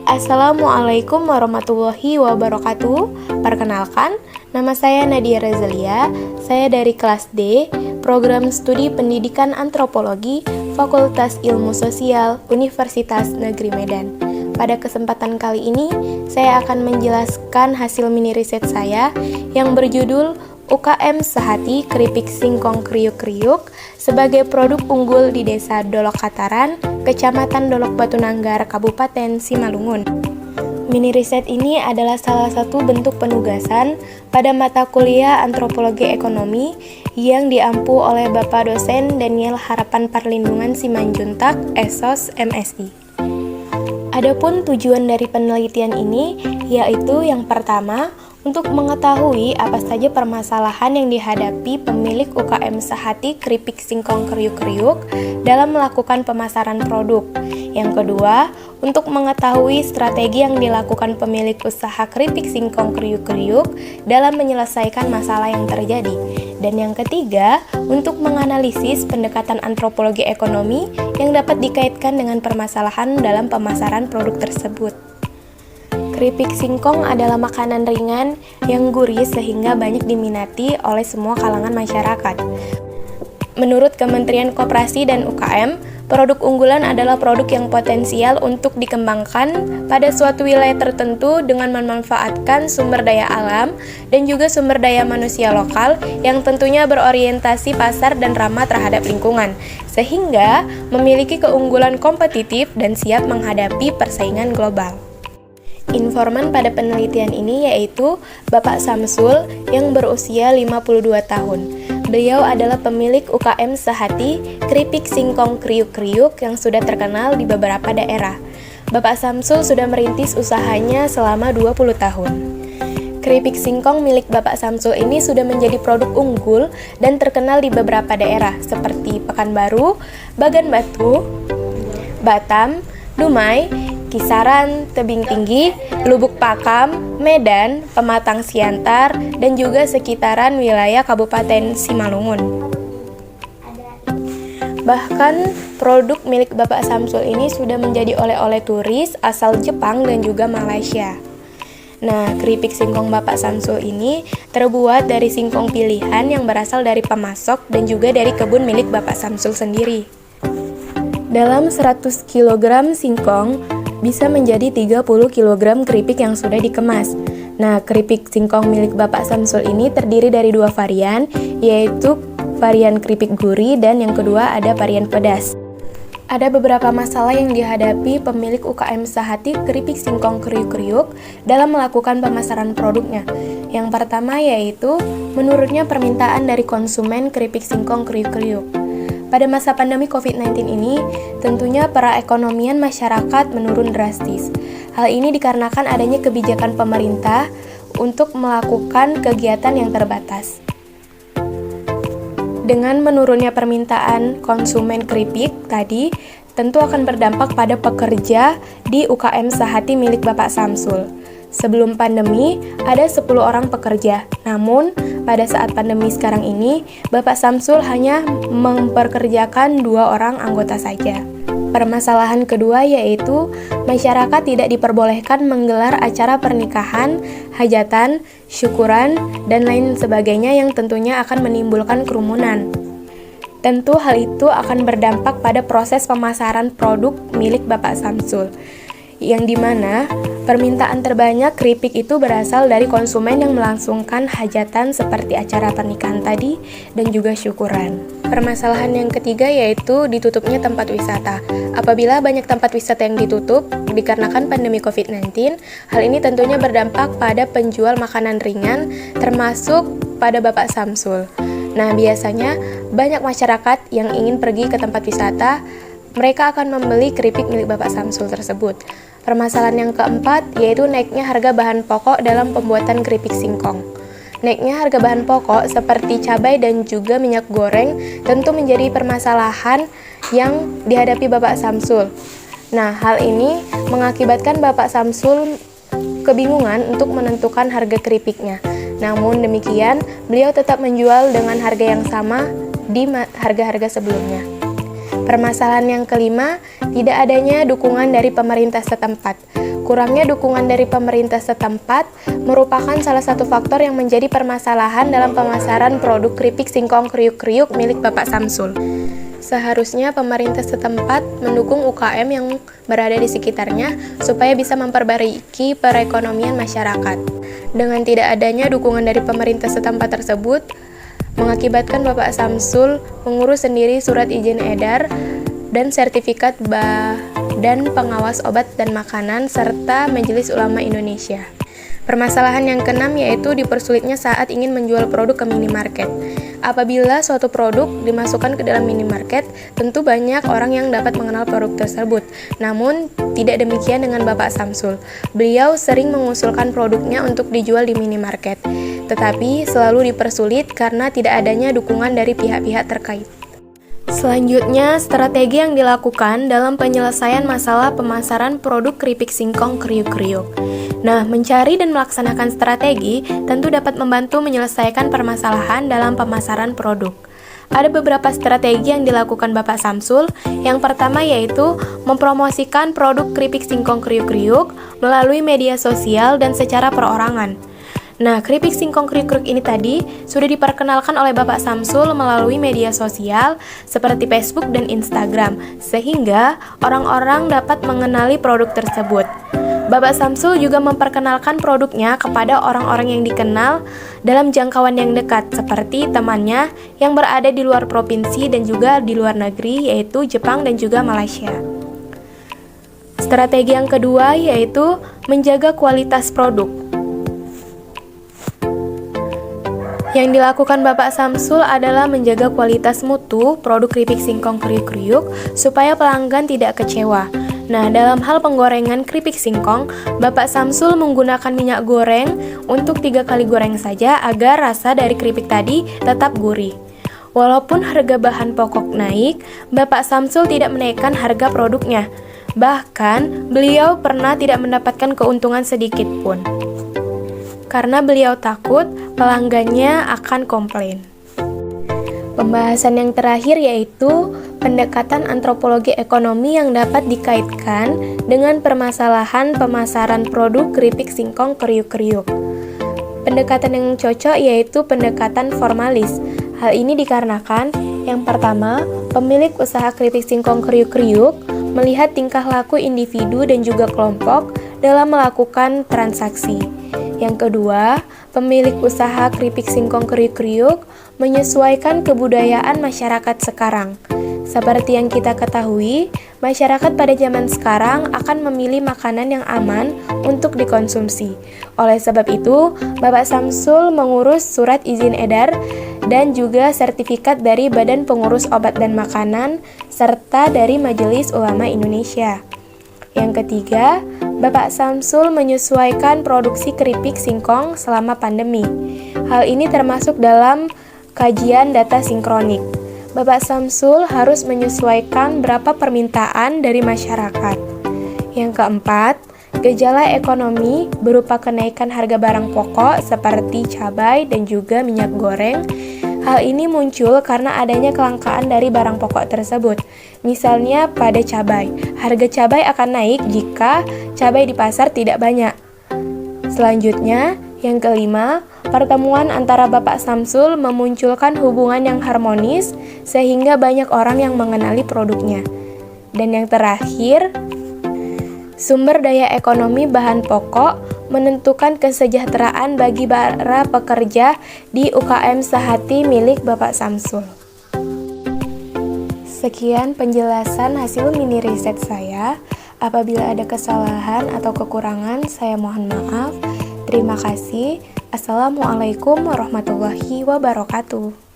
Assalamualaikum warahmatullahi wabarakatuh. Perkenalkan, nama saya Nadia Razalia. Saya dari kelas D, Program Studi Pendidikan Antropologi, Fakultas Ilmu Sosial, Universitas Negeri Medan. Pada kesempatan kali ini, saya akan menjelaskan hasil mini riset saya yang berjudul UKM Sehati Keripik Singkong Kriuk-Kriuk sebagai produk unggul di Desa Dolok Kataran, Kecamatan Dolok Batunanggar, Kabupaten Simalungun. Mini riset ini adalah salah satu bentuk penugasan pada mata kuliah Antropologi Ekonomi yang diampu oleh Bapak dosen Daniel Harapan Perlindungan Simanjuntak, SOS MSI. Adapun tujuan dari penelitian ini yaitu yang pertama, untuk mengetahui apa saja permasalahan yang dihadapi pemilik UKM Sehati Keripik Singkong Kriuk-Kriuk dalam melakukan pemasaran produk. Yang kedua, untuk mengetahui strategi yang dilakukan pemilik usaha keripik singkong kriuk-kriuk dalam menyelesaikan masalah yang terjadi. Dan yang ketiga, untuk menganalisis pendekatan antropologi ekonomi yang dapat dikaitkan dengan permasalahan dalam pemasaran produk tersebut. Keripik singkong adalah makanan ringan yang gurih sehingga banyak diminati oleh semua kalangan masyarakat. Menurut Kementerian Koperasi dan UKM, produk unggulan adalah produk yang potensial untuk dikembangkan pada suatu wilayah tertentu dengan memanfaatkan sumber daya alam dan juga sumber daya manusia lokal yang tentunya berorientasi pasar dan ramah terhadap lingkungan, sehingga memiliki keunggulan kompetitif dan siap menghadapi persaingan global. Informan pada penelitian ini yaitu Bapak Samsul yang berusia 52 tahun. Beliau adalah pemilik UKM Sehati Keripik Singkong Kriuk-Kriuk yang sudah terkenal di beberapa daerah. Bapak Samsul sudah merintis usahanya selama 20 tahun. Keripik singkong milik Bapak Samsul ini sudah menjadi produk unggul dan terkenal di beberapa daerah seperti Pekanbaru, Bagan Batu, Batam, Dumai, Kisaran, Tebing Tinggi, Lubuk Pakam, Medan, Pematang Siantar, dan juga sekitaran wilayah Kabupaten Simalungun. Bahkan produk milik Bapak Samsul ini sudah menjadi oleh-oleh turis asal Jepang dan juga Malaysia. Nah, keripik singkong Bapak Samsul ini terbuat dari singkong pilihan yang berasal dari pemasok dan juga dari kebun milik Bapak Samsul sendiri. Dalam 100 kg singkong bisa menjadi 30 kg keripik yang sudah dikemas. Nah, keripik singkong milik Bapak Samsul ini terdiri dari dua varian, yaitu varian keripik gurih dan yang kedua ada varian pedas. Ada beberapa masalah yang dihadapi pemilik UKM Sehati Keripik Singkong Kriuk-Kriuk dalam melakukan pemasaran produknya. Yang pertama yaitu menurunnya permintaan dari konsumen keripik singkong kriuk-kriuk. Pada masa pandemi COVID-19 ini, tentunya perekonomian masyarakat menurun drastis. Hal ini dikarenakan adanya kebijakan pemerintah untuk melakukan kegiatan yang terbatas. Dengan menurunnya permintaan konsumen keripik tadi, tentu akan berdampak pada pekerja di UKM Sehati milik Bapak Samsul. Sebelum pandemi, ada 10 orang pekerja. Namun, pada saat pandemi sekarang ini, Bapak Samsul hanya memperkerjakan 2 orang anggota saja. Permasalahan kedua yaitu masyarakat tidak diperbolehkan menggelar acara pernikahan, hajatan, syukuran, dan lain sebagainya yang tentunya akan menimbulkan kerumunan. Tentu hal itu akan berdampak pada proses pemasaran produk milik Bapak Samsul, yang dimana permintaan terbanyak keripik itu berasal dari konsumen yang melangsungkan hajatan seperti acara pernikahan tadi dan juga syukuran. Permasalahan yang ketiga yaitu ditutupnya tempat wisata. Apabila banyak tempat wisata yang ditutup dikarenakan pandemi COVID-19, hal ini tentunya berdampak pada penjual makanan ringan termasuk pada Bapak Samsul. Nah, biasanya banyak masyarakat yang ingin pergi ke tempat wisata, mereka akan membeli keripik milik Bapak Samsul tersebut. Permasalahan yang keempat yaitu naiknya harga bahan pokok dalam pembuatan keripik singkong. Naiknya harga bahan pokok seperti cabai dan juga minyak goreng tentu menjadi permasalahan yang dihadapi Bapak Samsul. Nah, hal ini mengakibatkan Bapak Samsul kebingungan untuk menentukan harga keripiknya. Namun demikian, beliau tetap menjual dengan harga yang sama di harga-harga sebelumnya. Permasalahan yang kelima, tidak adanya dukungan dari pemerintah setempat. Kurangnya dukungan dari pemerintah setempat merupakan salah satu faktor yang menjadi permasalahan dalam pemasaran produk keripik singkong kriuk-kriuk milik Bapak Samsul. Seharusnya pemerintah setempat mendukung UKM yang berada di sekitarnya supaya bisa memperbaiki perekonomian masyarakat. Dengan tidak adanya dukungan dari pemerintah setempat tersebut, mengakibatkan Bapak Samsul mengurus sendiri surat izin edar dan sertifikat Badan Pengawas Obat dan Makanan serta Majelis Ulama Indonesia. Permasalahan yang keenam yaitu dipersulitnya saat ingin menjual produk ke minimarket. Apabila suatu produk dimasukkan ke dalam minimarket, tentu banyak orang yang dapat mengenal produk tersebut. Namun, tidak demikian dengan Bapak Samsul. Beliau sering mengusulkan produknya untuk dijual di minimarket, tetapi selalu dipersulit karena tidak adanya dukungan dari pihak-pihak terkait. Selanjutnya, strategi yang dilakukan dalam penyelesaian masalah pemasaran produk keripik singkong kriuk-kriuk. Nah, mencari dan melaksanakan strategi tentu dapat membantu menyelesaikan permasalahan dalam pemasaran produk. Ada beberapa strategi yang dilakukan Bapak Samsul. Yang pertama yaitu mempromosikan produk keripik singkong kriuk-kriuk melalui media sosial dan secara perorangan. Nah, keripik singkong kriuk-kriuk ini tadi sudah diperkenalkan oleh Bapak Samsul melalui media sosial seperti Facebook dan Instagram, sehingga orang-orang dapat mengenali produk tersebut. Bapak Samsul juga memperkenalkan produknya kepada orang-orang yang dikenal dalam jangkauan yang dekat, seperti temannya yang berada di luar provinsi dan juga di luar negeri, yaitu Jepang dan juga Malaysia. Strategi yang kedua yaitu menjaga kualitas produk. Yang dilakukan Bapak Samsul adalah menjaga kualitas mutu produk keripik singkong kriuk-kriuk supaya pelanggan tidak kecewa. Nah, dalam hal penggorengan keripik singkong, Bapak Samsul menggunakan minyak goreng untuk 3 kali goreng saja agar rasa dari keripik tadi tetap gurih. Walaupun harga bahan pokok naik, Bapak Samsul tidak menaikkan harga produknya. Bahkan, beliau pernah tidak mendapatkan keuntungan sedikit pun, karena beliau takut pelanggannya akan komplain. Pembahasan yang terakhir yaitu pendekatan antropologi ekonomi yang dapat dikaitkan dengan permasalahan pemasaran produk keripik singkong kriuk-kriuk. Pendekatan yang cocok yaitu pendekatan formalis. Hal ini dikarenakan yang pertama, pemilik usaha keripik singkong kriuk-kriuk melihat tingkah laku individu dan juga kelompok dalam melakukan transaksi. Yang kedua, pemilik usaha keripik singkong kriuk-kriuk menyesuaikan kebudayaan masyarakat sekarang. Seperti yang kita ketahui, masyarakat pada zaman sekarang akan memilih makanan yang aman untuk dikonsumsi. Oleh sebab itu, Bapak Samsul mengurus surat izin edar dan juga sertifikat dari Badan Pengurus Obat dan Makanan serta dari Majelis Ulama Indonesia. Yang ketiga, Bapak Samsul menyesuaikan produksi keripik singkong selama pandemi. Hal ini termasuk dalam kajian data sinkronik. Bapak Samsul harus menyesuaikan berapa permintaan dari masyarakat. Yang keempat, gejala ekonomi berupa kenaikan harga barang pokok seperti cabai dan juga minyak goreng. Hal ini muncul karena adanya kelangkaan dari barang pokok tersebut. Misalnya pada cabai, harga cabai akan naik jika cabai di pasar tidak banyak. Selanjutnya, yang kelima, pertemuan antara Bapak Samsul memunculkan hubungan yang harmonis sehingga banyak orang yang mengenali produknya. Dan yang terakhir, sumber daya ekonomi bahan pokok menentukan kesejahteraan bagi para pekerja di UKM Sehati milik Bapak Samsul. Sekian penjelasan hasil mini riset saya. Apabila ada kesalahan atau kekurangan, saya mohon maaf. Terima kasih. Assalamualaikum warahmatullahi wabarakatuh.